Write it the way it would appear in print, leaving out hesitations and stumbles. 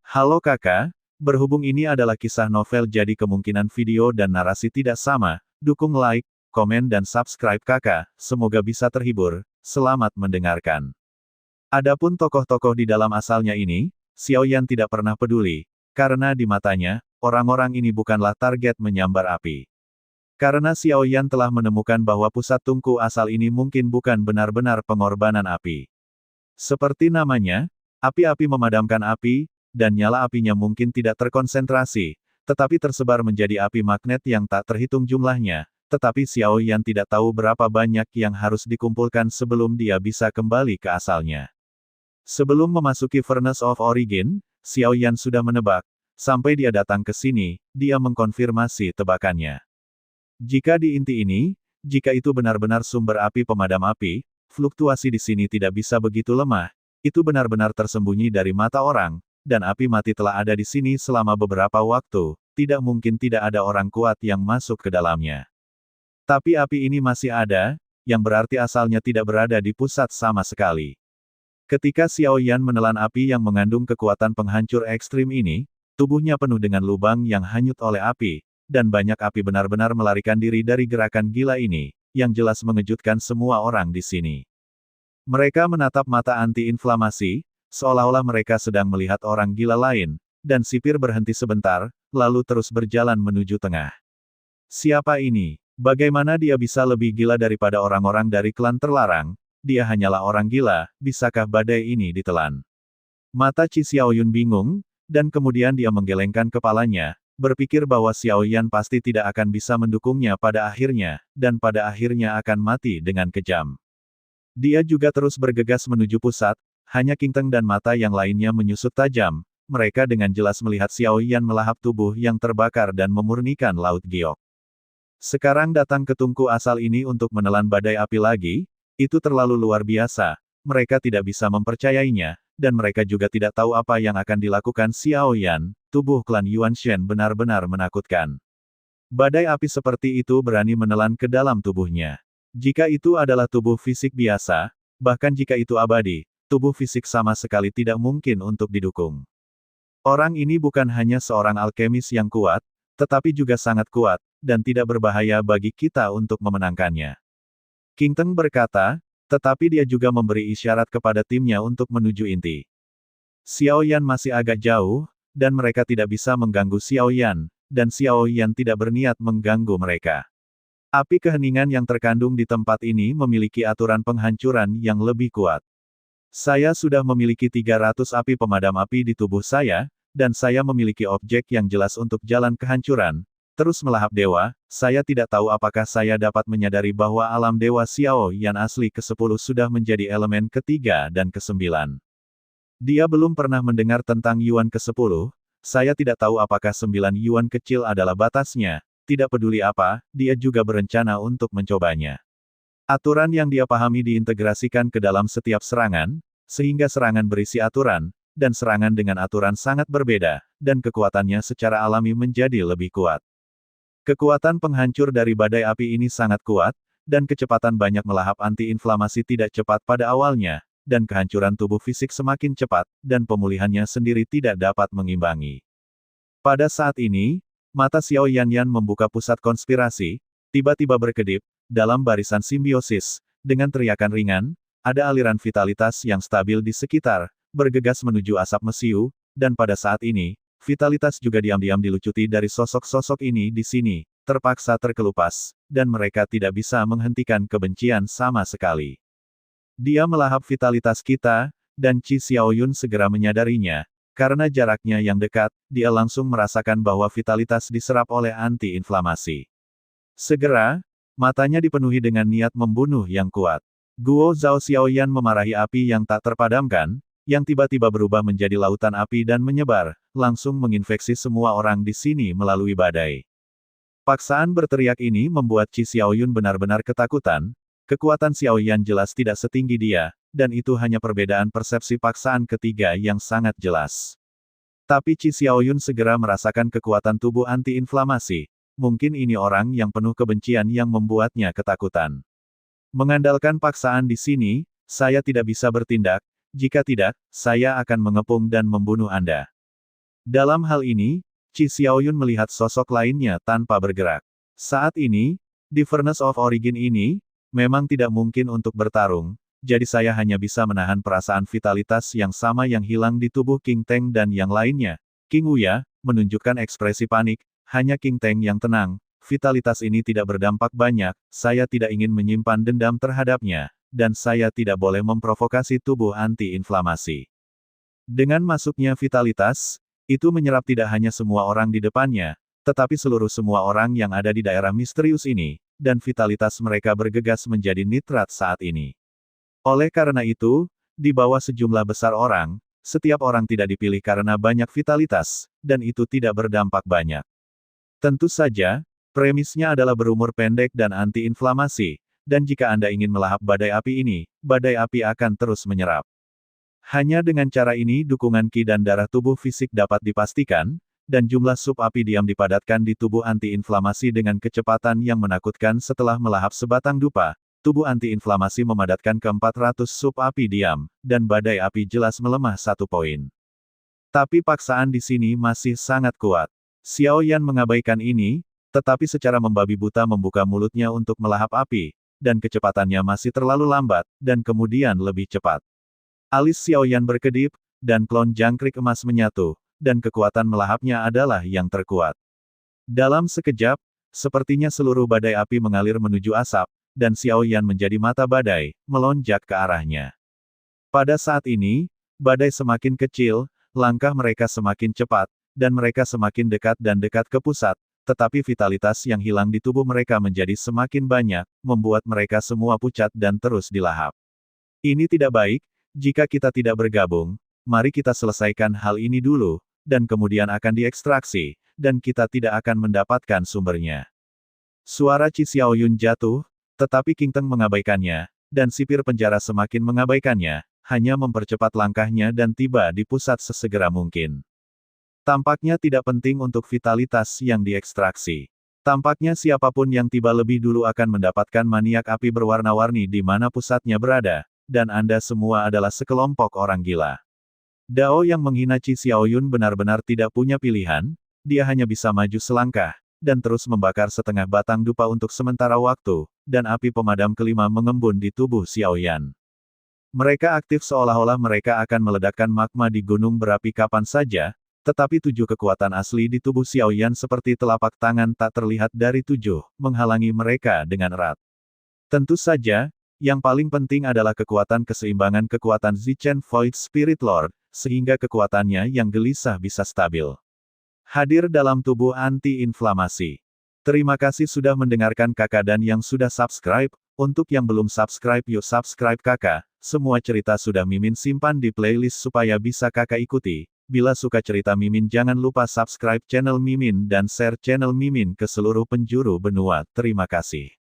Halo kakak, berhubung ini adalah kisah novel jadi kemungkinan video dan narasi tidak sama, dukung like, komen dan subscribe kakak, semoga bisa terhibur, selamat mendengarkan. Adapun tokoh-tokoh di dalam asalnya ini, Xiaoyan tidak pernah peduli, karena di matanya, orang-orang ini bukanlah target menyambar api. Karena Xiaoyan telah menemukan bahwa pusat tungku asal ini mungkin bukan benar-benar pengorbanan api. Seperti namanya, api-api memadamkan api, dan nyala apinya mungkin tidak terkonsentrasi, tetapi tersebar menjadi api magnet yang tak terhitung jumlahnya, tetapi Xiaoyan tidak tahu berapa banyak yang harus dikumpulkan sebelum dia bisa kembali ke asalnya. Sebelum memasuki Furnace of Origin, Xiaoyan sudah menebak, sampai dia datang ke sini, dia mengkonfirmasi tebakannya. Jika di inti ini, jika itu benar-benar sumber api pemadam api, fluktuasi di sini tidak bisa begitu lemah, itu benar-benar tersembunyi dari mata orang, dan api mati telah ada di sini selama beberapa waktu, tidak mungkin tidak ada orang kuat yang masuk ke dalamnya. Tapi api ini masih ada, yang berarti asalnya tidak berada di pusat sama sekali. Ketika Xiaoyan menelan api yang mengandung kekuatan penghancur ekstrim ini, tubuhnya penuh dengan lubang yang hanyut oleh api, dan banyak api benar-benar melarikan diri dari gerakan gila ini, yang jelas mengejutkan semua orang di sini. Mereka menatap mata anti-inflamasi, seolah-olah mereka sedang melihat orang gila lain, dan sipir berhenti sebentar, lalu terus berjalan menuju tengah. Siapa ini? Bagaimana dia bisa lebih gila daripada orang-orang dari klan terlarang? Dia hanyalah orang gila, bisakah badai ini ditelan? Mata Qi Xiaoyun bingung, dan kemudian dia menggelengkan kepalanya, berpikir bahwa Xiaoyan pasti tidak akan bisa mendukungnya pada akhirnya, dan pada akhirnya akan mati dengan kejam. Dia juga terus bergegas menuju pusat, hanya King Teng dan mata yang lainnya menyusut tajam, mereka dengan jelas melihat Xiaoyan melahap tubuh yang terbakar dan memurnikan Laut Giok. Sekarang datang ke tungku asal ini untuk menelan badai api lagi, itu terlalu luar biasa, mereka tidak bisa mempercayainya, dan mereka juga tidak tahu apa yang akan dilakukan Xiaoyan, tubuh klan Yuan Shen benar-benar menakutkan. Badai api seperti itu berani menelan ke dalam tubuhnya. Jika itu adalah tubuh fisik biasa, bahkan jika itu abadi, tubuh fisik sama sekali tidak mungkin untuk didukung. Orang ini bukan hanya seorang alkemis yang kuat, tetapi juga sangat kuat, dan tidak berbahaya bagi kita untuk memenangkannya. King Teng berkata, tetapi dia juga memberi isyarat kepada timnya untuk menuju inti. Xiaoyan masih agak jauh, dan mereka tidak bisa mengganggu Xiaoyan, dan Xiaoyan tidak berniat mengganggu mereka. Api keheningan yang terkandung di tempat ini memiliki aturan penghancuran yang lebih kuat. Saya sudah memiliki 300 api pemadam api di tubuh saya, dan saya memiliki objek yang jelas untuk jalan kehancuran. Terus melahap dewa, saya tidak tahu apakah saya dapat menyadari bahwa alam dewa Xiaoyan asli ke-10 sudah menjadi elemen ke-3 dan ke-9. Dia belum pernah mendengar tentang Yuan ke-10, saya tidak tahu apakah 9 Yuan kecil adalah batasnya, tidak peduli apa, dia juga berencana untuk mencobanya. Aturan yang dia pahami diintegrasikan ke dalam setiap serangan, sehingga serangan berisi aturan, dan serangan dengan aturan sangat berbeda, dan kekuatannya secara alami menjadi lebih kuat. Kekuatan penghancur dari badai api ini sangat kuat, dan kecepatan banyak melahap anti-inflamasi tidak cepat pada awalnya, dan kehancuran tubuh fisik semakin cepat, dan pemulihannya sendiri tidak dapat mengimbangi. Pada saat ini, mata Xiao Yanyan membuka pusat konspirasi, tiba-tiba berkedip, dalam barisan simbiosis, dengan teriakan ringan, ada aliran vitalitas yang stabil di sekitar, bergegas menuju asap mesiu, dan pada saat ini, vitalitas juga diam-diam dilucuti dari sosok-sosok ini di sini, terpaksa terkelupas, dan mereka tidak bisa menghentikan kebencian sama sekali. Dia melahap vitalitas kita, dan Qi Xiaoyun segera menyadarinya, karena jaraknya yang dekat, dia langsung merasakan bahwa vitalitas diserap oleh anti-inflamasi. Segera, matanya dipenuhi dengan niat membunuh yang kuat. Guo Zhao Xiaoyan memarahi api yang tak terpadamkan, yang tiba-tiba berubah menjadi lautan api dan menyebar, langsung menginfeksi semua orang di sini melalui badai. Paksaan berteriak ini membuat Qi Xiaoyun benar-benar ketakutan, kekuatan Xiaoyan jelas tidak setinggi dia, dan itu hanya perbedaan persepsi paksaan ketiga yang sangat jelas. Tapi Qi Xiaoyun segera merasakan kekuatan tubuh anti-inflamasi, mungkin ini orang yang penuh kebencian yang membuatnya ketakutan. Mengandalkan paksaan di sini, saya tidak bisa bertindak, jika tidak, saya akan mengepung dan membunuh Anda. Dalam hal ini, Qi Xiaoyun melihat sosok lainnya tanpa bergerak. Saat ini, di Furnace of Origin ini, memang tidak mungkin untuk bertarung, jadi saya hanya bisa menahan perasaan vitalitas yang sama yang hilang di tubuh King Teng dan yang lainnya. King Wuya menunjukkan ekspresi panik, hanya King Teng yang tenang. Vitalitas ini tidak berdampak banyak, saya tidak ingin menyimpan dendam terhadapnya, dan saya tidak boleh memprovokasi tubuh anti-inflamasi. Dengan masuknya vitalitas, itu menyerap tidak hanya semua orang di depannya, tetapi seluruh semua orang yang ada di daerah misterius ini, dan vitalitas mereka bergegas menjadi nitrat saat ini. Oleh karena itu, di bawah sejumlah besar orang, setiap orang tidak dipilih karena banyak vitalitas, dan itu tidak berdampak banyak. Tentu saja, premisnya adalah berumur pendek dan anti-inflamasi, dan jika Anda ingin melahap badai api ini, badai api akan terus menyerap. Hanya dengan cara ini dukungan Qi dan darah tubuh fisik dapat dipastikan, dan jumlah sup api diam dipadatkan di tubuh anti-inflamasi dengan kecepatan yang menakutkan setelah melahap sebatang dupa. Tubuh anti-inflamasi memadatkan ke 400 sup api diam, dan badai api jelas melemah 1 poin. Tapi paksaan di sini masih sangat kuat. Xiao Yan mengabaikan ini, tetapi secara membabi buta membuka mulutnya untuk melahap api, dan kecepatannya masih terlalu lambat, dan kemudian lebih cepat. Alis Xiao Yan berkedip, dan klon jangkrik emas menyatu, dan kekuatan melahapnya adalah yang terkuat. Dalam sekejap, sepertinya seluruh badai api mengalir menuju asap, dan Xiao Yan menjadi mata badai, melonjak ke arahnya. Pada saat ini, badai semakin kecil, langkah mereka semakin cepat, dan mereka semakin dekat dan dekat ke pusat, tetapi vitalitas yang hilang di tubuh mereka menjadi semakin banyak, membuat mereka semua pucat dan terus dilahap. Ini tidak baik. Jika kita tidak bergabung, mari kita selesaikan hal ini dulu, dan kemudian akan diekstraksi, dan kita tidak akan mendapatkan sumbernya. Suara Qi Xiaoyun jatuh, tetapi King Teng mengabaikannya, dan sipir penjara semakin mengabaikannya, hanya mempercepat langkahnya dan tiba di pusat sesegera mungkin. Tampaknya tidak penting untuk vitalitas yang diekstraksi. Tampaknya siapapun yang tiba lebih dulu akan mendapatkan maniak api berwarna-warni di mana pusatnya berada, dan Anda semua adalah sekelompok orang gila. Dao yang menghina Qi Xiaoyun benar-benar tidak punya pilihan, dia hanya bisa maju selangkah, dan terus membakar setengah batang dupa untuk sementara waktu, dan api pemadam kelima mengembun di tubuh Xiao Yan. Mereka aktif seolah-olah mereka akan meledakkan magma di gunung berapi kapan saja, tetapi 7 kekuatan asli di tubuh Xiao Yan seperti telapak tangan tak terlihat dari 7, menghalangi mereka dengan erat. Tentu saja, yang paling penting adalah kekuatan keseimbangan kekuatan Zichen Void Spirit Lord, sehingga kekuatannya yang gelisah bisa stabil. Hadir dalam tubuh anti-inflamasi. Terima kasih sudah mendengarkan kakak dan yang sudah subscribe. Untuk yang belum subscribe yuk subscribe kakak. Semua cerita sudah Mimin simpan di playlist supaya bisa kakak ikuti. Bila suka cerita Mimin jangan lupa subscribe channel Mimin dan share channel Mimin ke seluruh penjuru benua. Terima kasih.